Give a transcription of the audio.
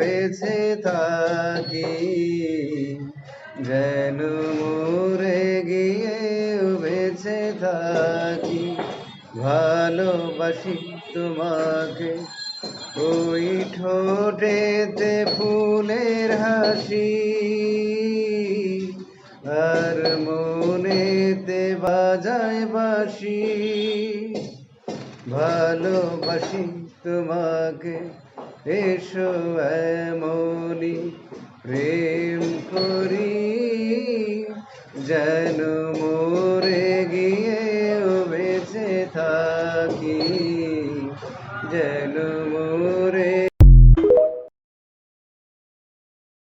বেঁচে থাকি, যেন মরে গিয়েও বেঁচে থাকি। ভালোবাসি তোমাকে, ওই ঠোঁটেতে ফুলের হাসি, আর মনেতে বাজায় বাঁশি। ভালোবাসি তোমাকে, এসো এমনি প্রেম করি, যেন